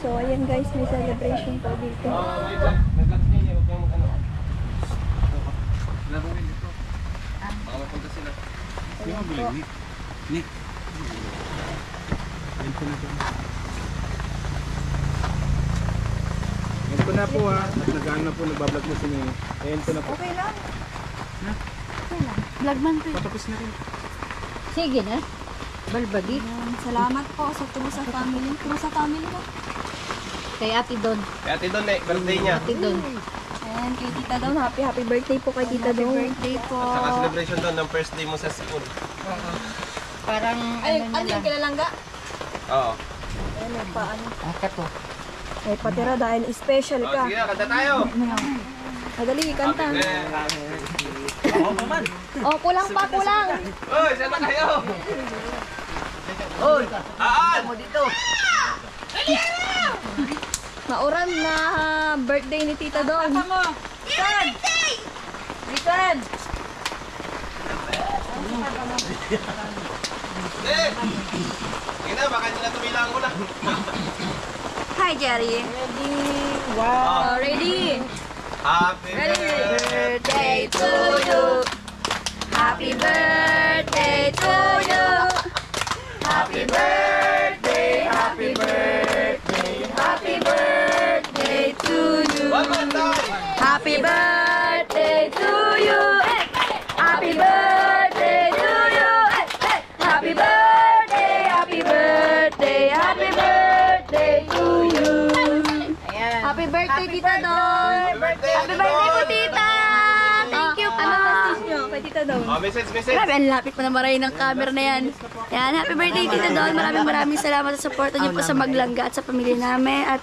So, ayan guys, may celebration po dito. Ito na po ha. Nag-ano na po, nagbablog mo si Nene. Ito na po. Okay lang. Okay lang. Vlogman po. Patapos na rin. Sige na. Balbagi. Salamat po sa Turusa family. Turusa family mo. Kay Ate Don. Kaya Ate Don eh, birthday niya. Ate Don. Ayan, kay Tita Dawn. Happy birthday po kay Tita Dawn. Happy birthday po. Saka celebration doon ng first day mo sa school. Parang Ay, ano ano na yung lang. kilalangga? Oo. Ayan, may paano. Kato. Eh, patira dahil special Oh, ka. sige na, kanta tayo. Madali, kanta. Happy Oh, kulang pa, kulang. Uy, saan na kayo? Uy, Aan! Mo dito. Mauran na birthday ni Tita Dawn. Saan? Saan? Eh! Sige na, baka nila tumilang ko na. Hi, Jerry. Ready? Wow. Ready? Happy Birthday to you. Happy birthday to you. Happy birthday, happy birthday, happy birthday to you. One more time! Happy birthday to you. Happy birthday to you. Happy birthday, happy birthday, happy birthday to you. Happy birthday, Tita Dawn. Happy birthday, Happy birthday po, Tita. Thank you po. Ano message nyo kay Tita Dawn? Oh, message. Grabe, ang lapit mo na maray ng camera na yan. Yan, happy birthday, Tita Dawn. Maraming salamat sa suporta niyo po sa Maglangga at sa pamilya namin. At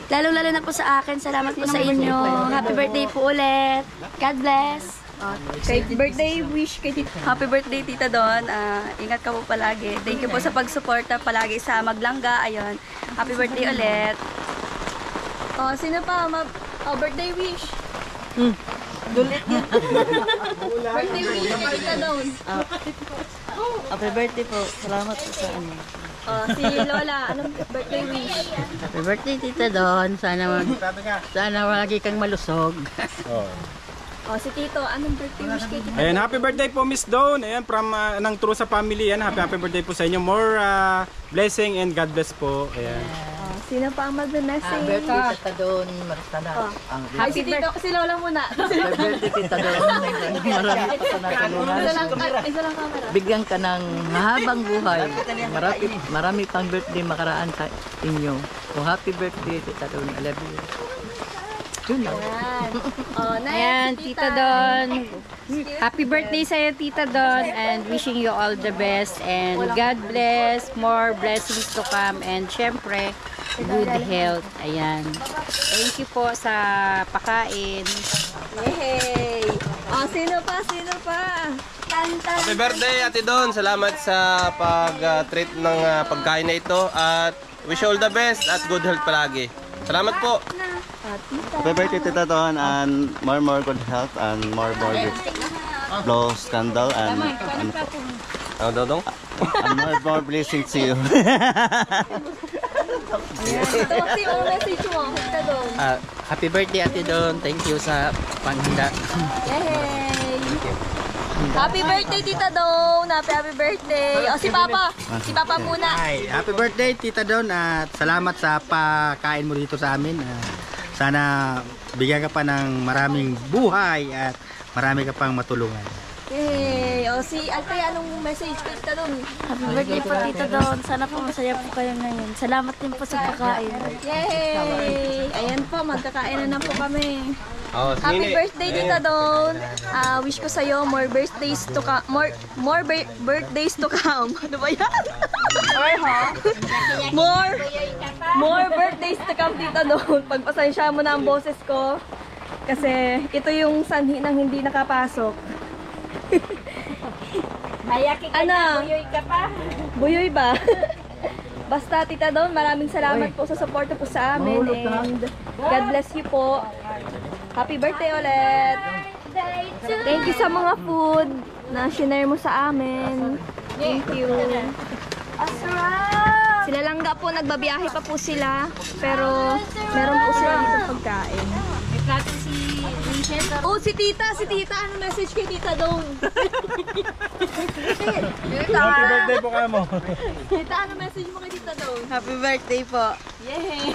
lalo-lalo na po sa akin, salamat po sa inyo. Happy birthday po ulit. God bless. Kay birthday wish kay Tita. Happy birthday, Tita Dawn. Ingat ka po palagi. Thank you po sa pagsuporta palagi sa Maglangga. Ayun. Happy birthday ulit. Oh, sino pa? Birthday wish. Dulit yun. Birthday wish kay Tita Dawn. Happy birthday po. Salamat po sa ano. Oh, si Lola, anong birthday wish? Happy birthday, Tita Don. Sana lagi kang malusog. Oh, si Tito, anong birthday wish kay Tito? Ayan, happy birthday po Miss Dawn. Ayan, from ng Turusa family. Ayan, happy birthday po sa inyo. More blessing and God bless po. Ayan. Oh, sino pa ang mag-message? Birthday, Tita Don. Maristana. Ay, si Tito, si Lola muna. Happy birthday, Tita Don. Marami pa sa natulungan. Isa lang camera. Bigyan ka ng mahabang buhay. Marami pang birthday makaraan sa inyo. So, happy birthday, Tita Don. I love you. Yun lang. Oh, next, Ayan, Tita Don. Happy birthday sa'yo, Tita Don. And wishing you all the best. And God bless. More blessings to come. And syempre, good health. Ayan. Thank you po sa pakain. Yay! Oh, sino pa? Sino pa? Happy birthday, Ate Don. Salamat sa pag-treat ng pagkain na ito. At wish you all the best at good health palagi. Salamat po. Happy birthday, Tita Don, and more good health and more blow scandal and Ano, Dodong? more blessings to you. Ito kasi yung message mo, Tita Dawn. Happy birthday, Ate Don. Thank you sa panghanda. Yay! Happy birthday, Tita Dawn! Happy birthday! O, si Papa! Si Papa muna! Hi, happy birthday Tita Don at salamat sa pakain mo dito sa amin. Sana bigyan ka pa ng maraming buhay at marami ka pang matulungan. Yay! O, si Ate, anong message kay Tita Dawn? Happy birthday po, Tita Don. Sana po masaya po kayo ngayon. Salamat din po sa pakain. Yay! Ayan po, magkakain na po kami. Oh, Happy birthday, Tita Dawn. Wish ko sa'yo more birthdays to come. More birthdays to come. Ano ba yan? More birthdays to come, Tita Dawn. Pagpasensya mo na ang boses ko. Kasi ito yung sanhi ng hindi nakapasok. Ano? Buyoy ka pa? Buyoy ba? Basta, Tita Dawn, maraming salamat po sa suporta po sa amin. And God bless you po. Happy birthday ulit! Thank you sa mga food na shinare mo sa amin. Thank you. Asra! Sila Langga po, nagbabiyahe pa po sila. Pero meron po sila dito pagkain. May plato si Rachel. Oh, si Tita! Ano message kay Tita Dawn? Happy birthday po ka mo. Tita, ano message mo kay Tita Dawn? Happy birthday po. Yay!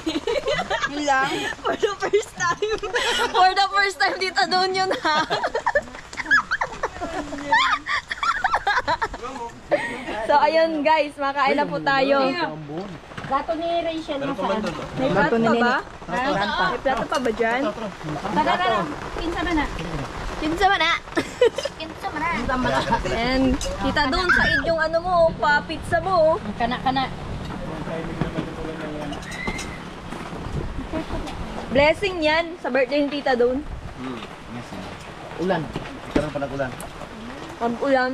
Yun lang. For the first time. For the first time, Tita Dawn yun ha. So, ayun guys, makain na po tayo. Plato ni Rachel nasaan? May plato pa ba? May plato pa ba dyan? Tara. Kinsa man na. Kinsa man na. Kinsa man na. And Tita Dawn, sa inyong ano mo, pa-pizza mo. Kana. Blessing yan sa birthday ni Tita Dawn. Ulan. Karoon pa nag-ulan. Ang ulam.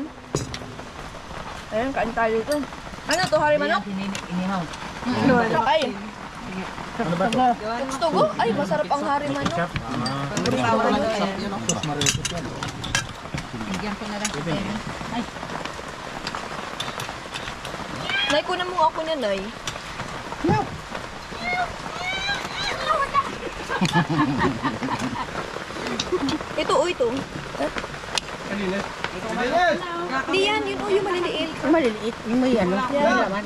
Ayan, kain tayo ito. Ano to, hari manok? Inihaw. Ay. Gusto ko? Ay, masarap ang hari manok. Bigyan ko na lang. Ay, Nay, kunan mo ako niya, Nay. Ito, ito. Di yan, yun yung maliliit. Maliliit. Yung may ano.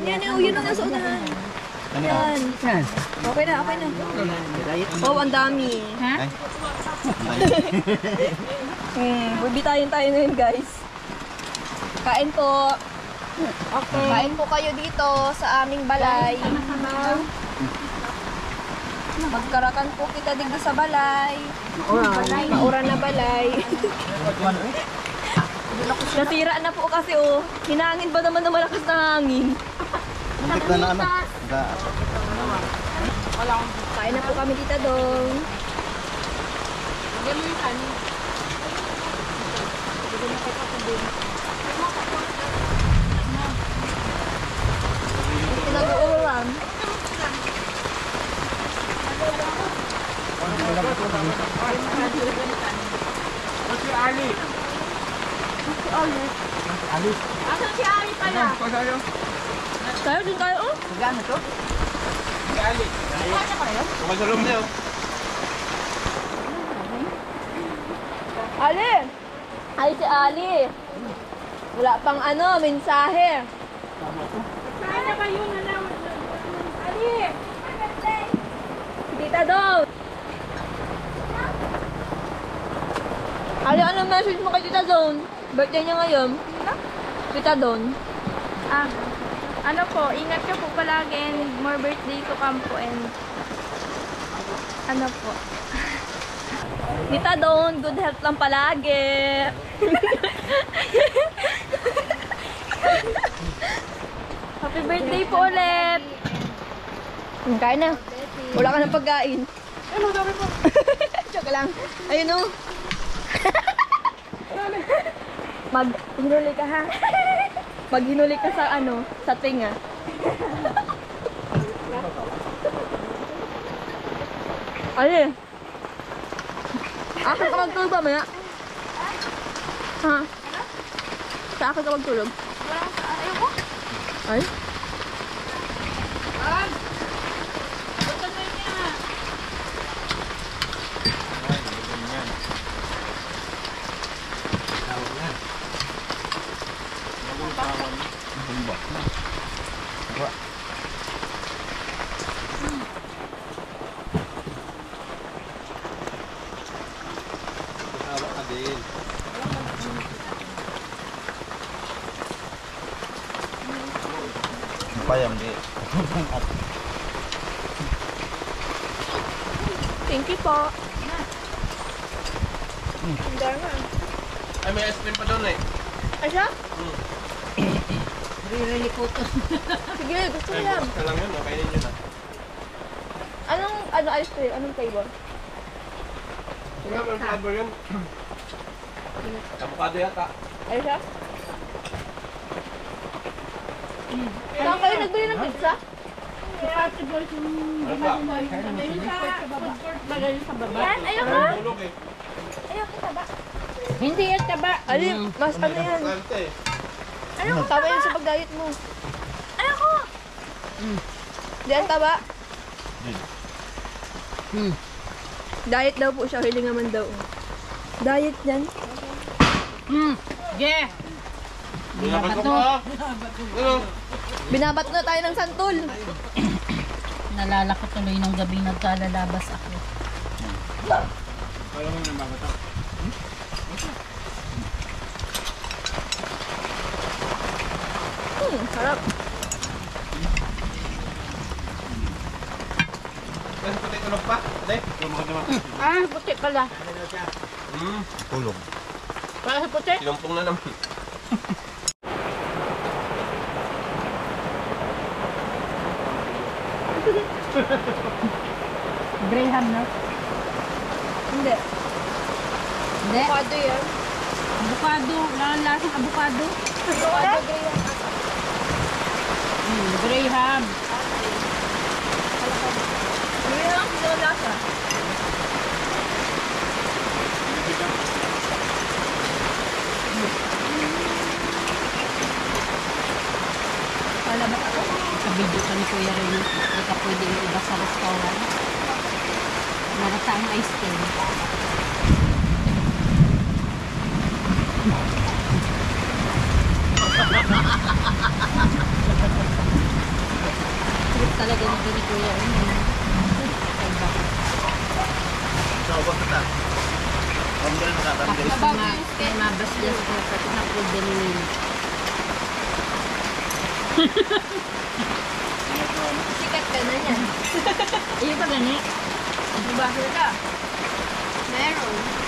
Yan, yun ang nasa unahan. Yan. Okay na. Oh, ang dami. ha? Bibitayin tayo ngayon, guys. Kain po. Okay. Kain po kayo dito sa aming balay. Magkarakan po kita digdi sa balay. Maura na balay. Nasira na po kasi oh. Hinangin ba naman na malakas na hangin? Muntik na ano. Kain na po kami dito dong. Pinag-uulan. Si Ali. Asan si Ali pala? Tayo din tayo oh. Gano to? Si Ali. Baka sa room niyo. Ali! Ay, si Ali! Wala pang ano, mensahe. Sana ba yun na lang? Ali! Si Tita Dawn! Ali, anong message mo kay Tita Dawn? Birthday niya ngayon. Tita Dawn. Ano po, ingat ka po palagi and more birthday to come po and ano po. Tita Dawn, good health lang palagi. Happy birthday po ulit! Kain na. Wala ka ng pagkain. Ano, sabi mo? Joke lang. Ayun o. Hinuli ka ha. Pag hinuli ka sa ano, sa tinga. Ano? Akin ka magtulog ba maya? Ha? Sa akin ka magtulog? Ayoko! Ay? Payam di. Thank you po. Ay, may ice cream pa doon eh. Ay siya? Really po to. Sige, gusto ko yan. Basta lang yun, kainin nyo na. Ano ice cream? Anong flavor? Sige, may flavor yun. Avocado yata. Ay siya? Saan kayo nagbili ng pizza? Yan, ayoko. Tulog eh. Ayoko taba. Hindi yan taba. Alin, mas ano yan? Plante eh. Ayoko. Tama yan sa pag-diet mo. Ayoko! Diyan taba. Diet daw po siya, hiling naman daw. Diet yan. Yeah! Binabato na tayo ng santol. Nalala ko tuloy ng gabi nagkalalabas ako. Harap. Kasi puti tulog pa. Day. Ah, puti pala. Tulog. Para sa puti? Sinumpong na naman. Graham, no? Hindi. Hindi. Avocado yan. Avocado. Lasang avocado. Avocado graham. Graham. Graham, hindi na lasa. Palabas ako. Sa video ka ni Kuya Rene. Hindi ka pwedeng iba sa restaurant. Maratang ice cream. Trip talaga ni Kuya Rene. Iba. Tapos mabas dyan sa pati na po din nila. Sikat ka na yan. Iyo pa gani? Di ba sila? Meron.